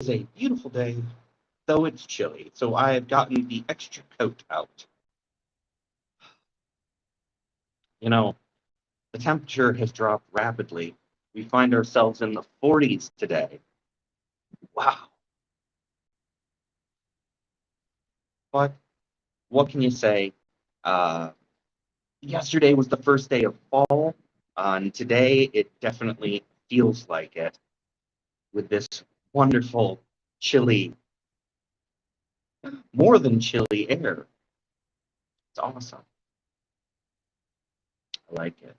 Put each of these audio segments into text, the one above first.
is a beautiful day, though it's chilly, so I have gotten the extra coat out. You know, the temperature has dropped rapidly. We find ourselves in the 40s today. Wow. But what can you say? Uh, Yesterday was the first day of fall, and today it definitely feels like it with this wonderful, chilly, more than chilly air. It's awesome. I like it.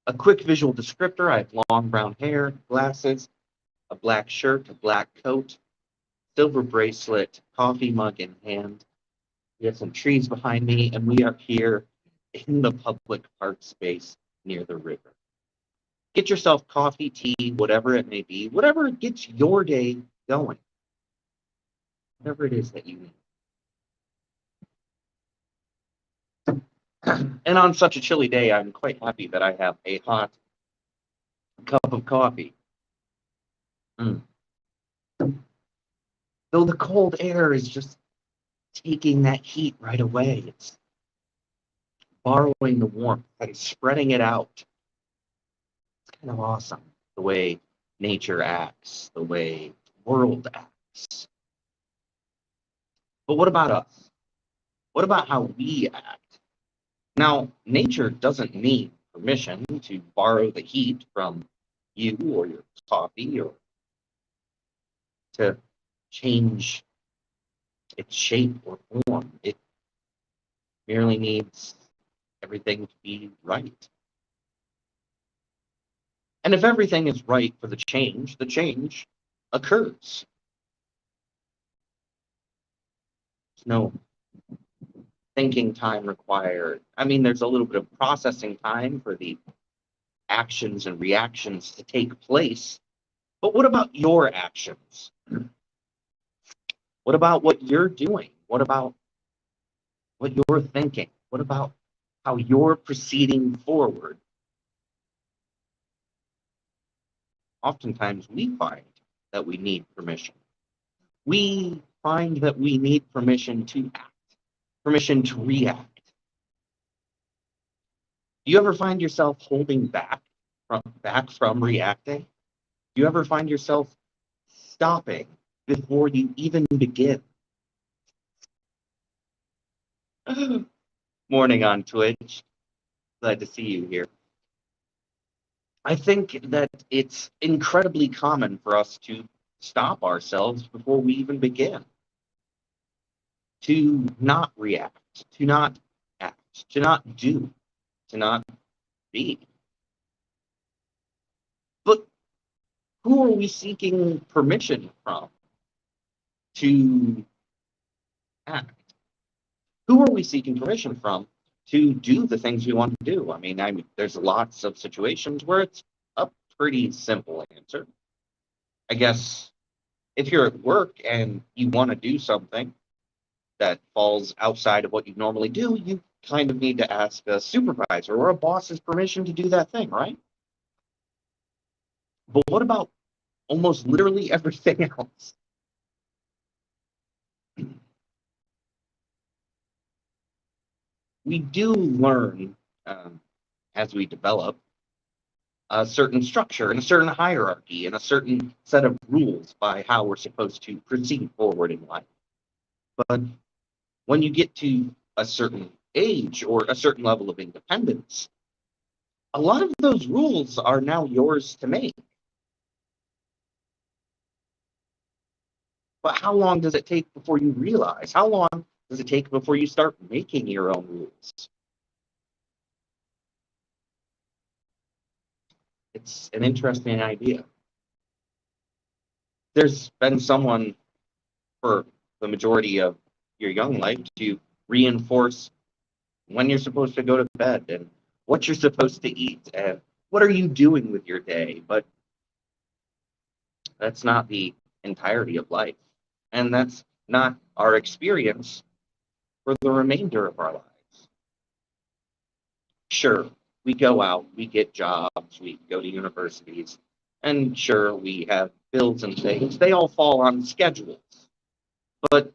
A quick visual descriptor: I have long brown hair, glasses, a black shirt, a black coat, silver bracelet, coffee mug in hand. We have some trees behind me, and we are here in the public park space near the river. Get yourself coffee, tea, whatever it may be, whatever gets your day going, whatever it is that you need. And on such a chilly day, I'm quite happy that I have a hot cup of coffee. Mm. Though the cold air is just taking that heat right away. It's borrowing the warmth and spreading it out. It's kind of awesome the way nature acts, the way the world acts. But what about us? What about how we act? Now, nature doesn't need permission to borrow the heat from you or your coffee or to change its shape or form. It merely needs everything to be right. And if everything is right for the change occurs. There's no thinking time required. I mean, there's a little bit of processing time for the actions and reactions to take place. But what about your actions? What about what you're doing? What about what you're thinking? What about how you're proceeding forward? Oftentimes we find that we need permission. We find that we need permission to act, permission to react. Do you ever find yourself holding back from reacting? Do you ever find yourself stopping before you even begin? Morning on Twitch. Glad to see you here. I think that it's incredibly common for us to stop ourselves before we even begin, to not react, to not act, to not do, to not be. But who are we seeking permission from to act? Who are we seeking permission from to do the things we want to do? I mean, there's lots of situations where it's a pretty simple answer. I guess if you're at work and you want to do something that falls outside of what you normally do, you kind of need to ask a supervisor or a boss's permission to do that thing, right? But what about almost literally everything else? We do learn as we develop a certain structure and a certain hierarchy and a certain set of rules by how we're supposed to proceed forward in life. But when you get to a certain age or a certain level of independence, a lot of those rules are now yours to make. But how long does it take before you realize? How long does it take before you start making your own rules? It's an interesting idea. There's been someone for the majority of your young life to reinforce when you're supposed to go to bed and what you're supposed to eat and what are you doing with your day. But that's not the entirety of life. And that's not our experience for the remainder of our lives. Sure, we go out, we get jobs, we go to universities, And sure, we have bills and things. They all fall on schedules. But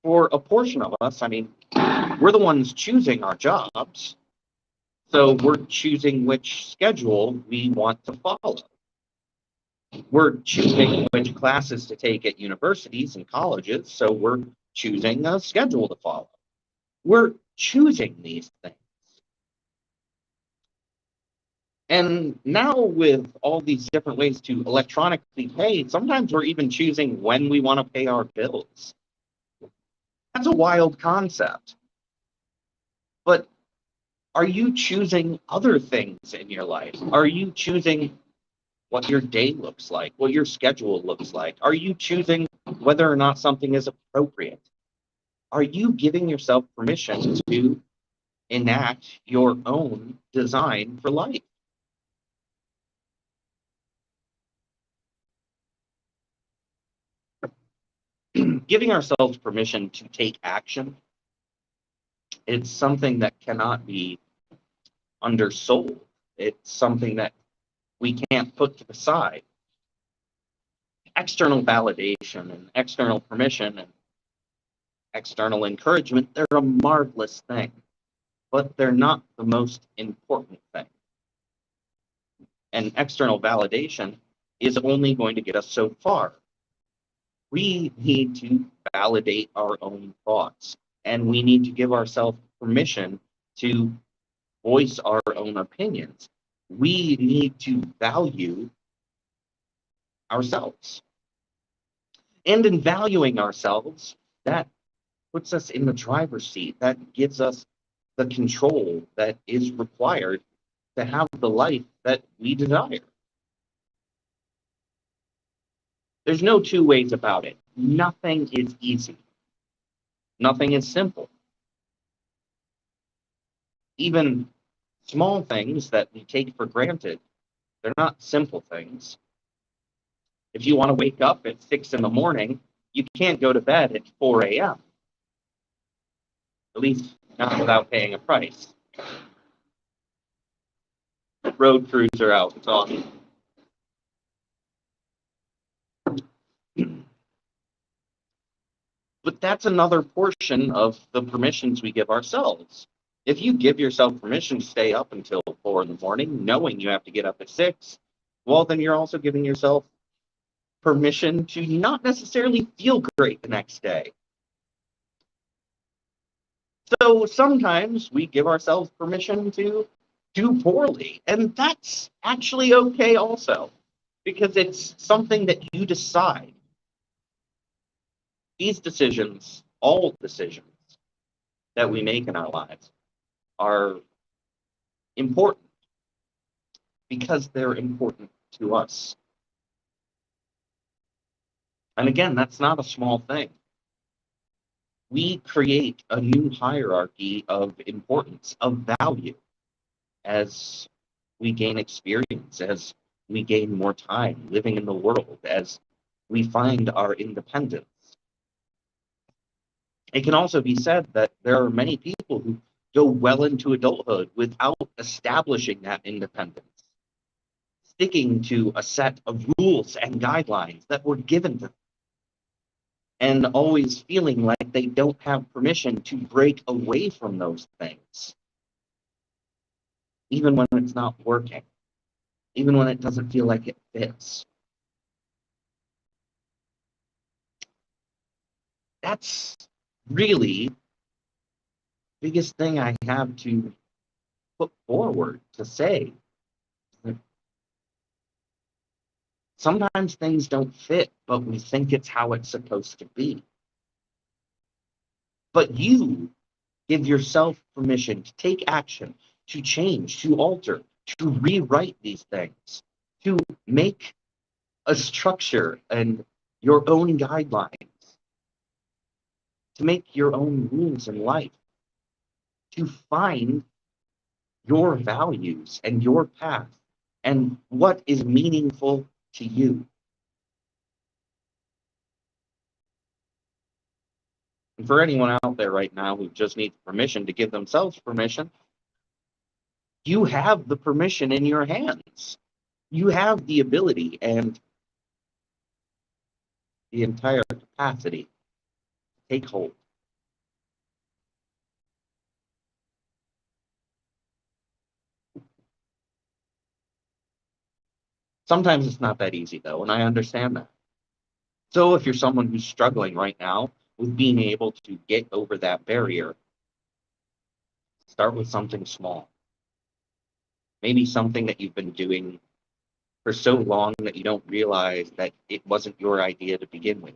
for a portion of us, I mean, we're the ones choosing our jobs. So we're choosing which schedule we want to follow. We're choosing which classes to take at universities and colleges. So we're choosing a schedule to follow. We're choosing these things. And now with all these different ways to electronically pay, sometimes we're even choosing when we want to pay our bills. That's a wild concept. But are you choosing other things in your life? Are you choosing what your day looks like, what your schedule looks like? Are you choosing whether or not something is appropriate? Are you giving yourself permission to enact your own design for life? Giving ourselves permission to take action, it's something that cannot be undersold. It's something that we can't put to the side. External validation and external permission and external encouragement, they're a marvelous thing, but they're not the most important thing. And external validation is only going to get us so far. We need to validate our own thoughts, and we need to give ourselves permission to voice our own opinions. We need to value ourselves. And in valuing ourselves, that puts us in the driver's seat. That gives us the control that is required to have the life that we desire. There's no two ways about it. Nothing is easy. Nothing is simple. Even small things that we take for granted, they're not simple things. If you want to wake up at 6 in the morning, you can't go to bed at 4 a.m. At least not without paying a price. Road crews are out talking. But that's another portion of the permissions we give ourselves. If you give yourself permission to stay up until 4 in the morning, knowing you have to get up at 6, well, then you're also giving yourself permission to not necessarily feel great the next day. So sometimes we give ourselves permission to do poorly, and that's actually okay also, because it's something that you decide. These decisions, all decisions that we make in our lives, are important because they're important to us. And again, that's not a small thing. We create a new hierarchy of importance, of value, as we gain experience, as we gain more time living in the world, as we find our independence. It can also be said that there are many people who go well into adulthood without establishing that independence, sticking to a set of rules and guidelines that were given to them, and always feeling like they don't have permission to break away from those things, even when it's not working, even when it doesn't feel like it fits. That's really the biggest thing I have to put forward to say. Sometimes things don't fit, but we think it's how it's supposed to be. But you give yourself permission to take action, to change, to alter, to rewrite these things, to make a structure and your own guidelines, to make your own rules in life, to find your values and your path and what is meaningful to you. And for anyone out there right now who just needs permission to give themselves permission, you have the permission in your hands. You have the ability and the entire capacity to take hold. Sometimes it's not that easy, though, and I understand that. So if you're someone who's struggling right now with being able to get over that barrier, start with something small. Maybe something that you've been doing for so long that you don't realize that it wasn't your idea to begin with.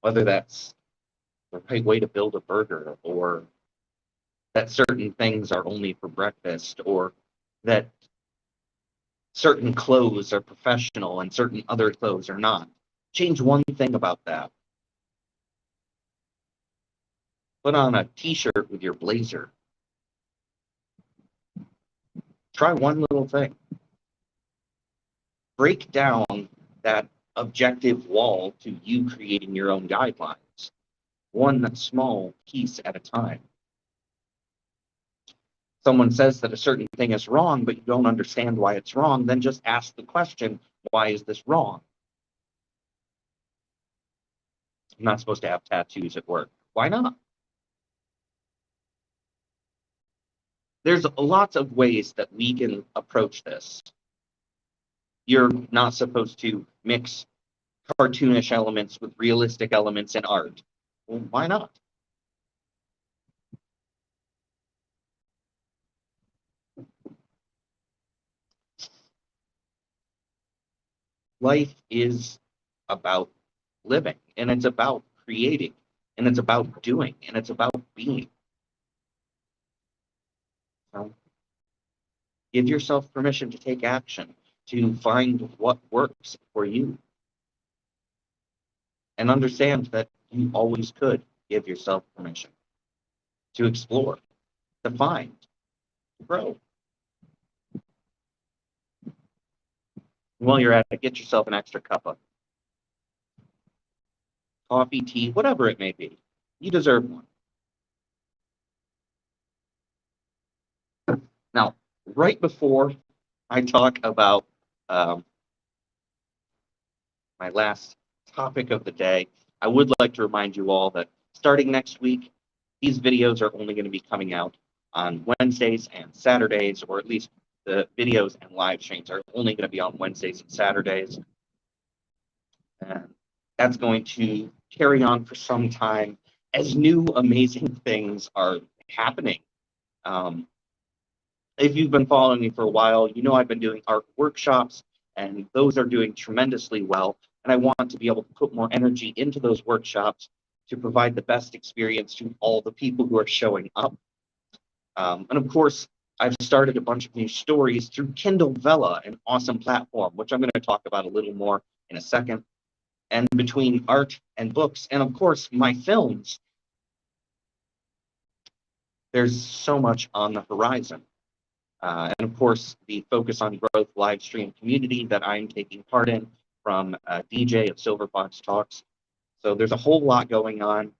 Whether that's the right way to build a burger, or that certain things are only for breakfast, or that certain clothes are professional and certain other clothes are not. Change one thing about that. Put on a t-shirt with your blazer. Try one little thing. Break down that objective wall to you creating your own guidelines, one small piece at a time. Someone says that a certain thing is wrong, but you don't understand why it's wrong, then just ask the question, why is this wrong? I'm not supposed to have tattoos at work. Why not? There's lots of ways that we can approach this. You're not supposed to mix cartoonish elements with realistic elements in art. Well, why not? Life is about living, and it's about creating, and it's about doing, and it's about being. So give yourself permission to take action, to find what works for you. And understand that you always could give yourself permission to explore, to find, to grow. While you're at it, get yourself an extra cup of coffee, tea, whatever it may be. You deserve one. Now, right before I talk about my last topic of the day, I would like to remind you all that starting next week, these videos are only going to be coming out on Wednesdays and Saturdays, or at least the videos and live streams are only going to be on Wednesdays and Saturdays. And that's going to carry on for some time as new amazing things are happening. If you've been following me for a while, you know I've been doing art workshops, and those are doing tremendously well. And I want to be able to put more energy into those workshops to provide the best experience to all the people who are showing up. And of course, I've started a bunch of new stories through Kindle Vella, an awesome platform, which I'm going to talk about a little more in a second. And between art and books, and of course, my films, there's so much on the horizon. And of course, the Focus on Growth live stream community that I'm taking part in from DJ of Silver Fox Talks. So there's a whole lot going on.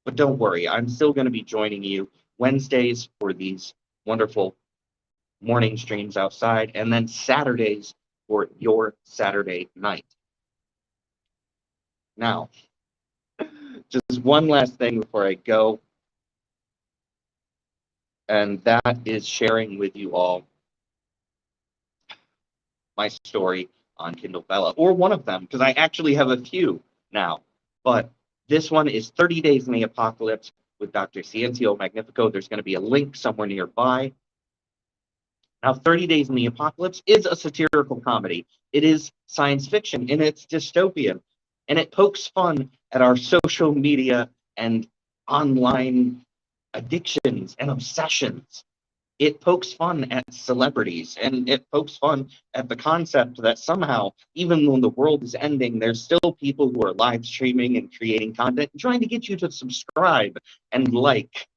But don't worry, I'm still going to be joining you Wednesdays for these wonderful morning streams outside, and then Saturdays for your Saturday night. Now, just one last thing before I go, and that is sharing with you all my story on Kindle Vella, or one of them, because I actually have a few now. But this one is 30 Days in the Apocalypse with Dr. Ciencio Magnifico. There's going to be a link somewhere nearby. Now, 30 Days in the Apocalypse is a satirical comedy. It is science fiction, and it's dystopian. And it pokes fun at our social media and online addictions and obsessions. It pokes fun at celebrities, and it pokes fun at the concept that somehow, even though the world is ending, there's still people who are live streaming and creating content and trying to get you to subscribe and like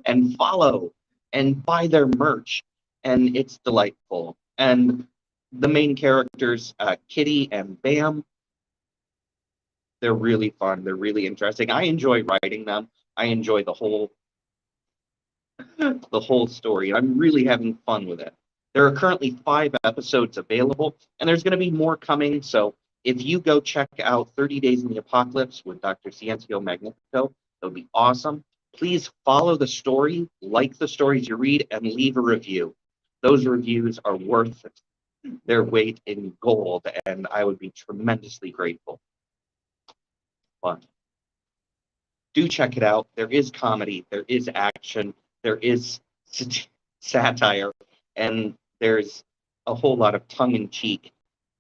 and follow and buy their merch. And it's delightful. And the main characters, Kitty and Bam, they're really fun. They're really interesting. I enjoy writing them. I enjoy the whole the whole story. I'm really having fun with it. There are currently 5 episodes available, and there's going to be more coming. So if you go check out 30 Days in the Apocalypse with Dr. Ciencio Magnifico, it'll be awesome. Please follow the story, like the stories you read, and leave a review. Those reviews are worth their weight in gold, and I would be tremendously grateful. But do check it out. There is comedy, there is action, there is satire, and there's a whole lot of tongue-in-cheek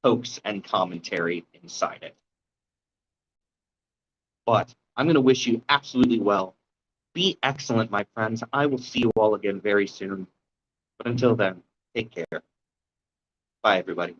hoax and commentary inside it. But I'm going to wish you absolutely well. Be excellent, my friends. I will see you all again very soon. But until then, take care. Bye, everybody.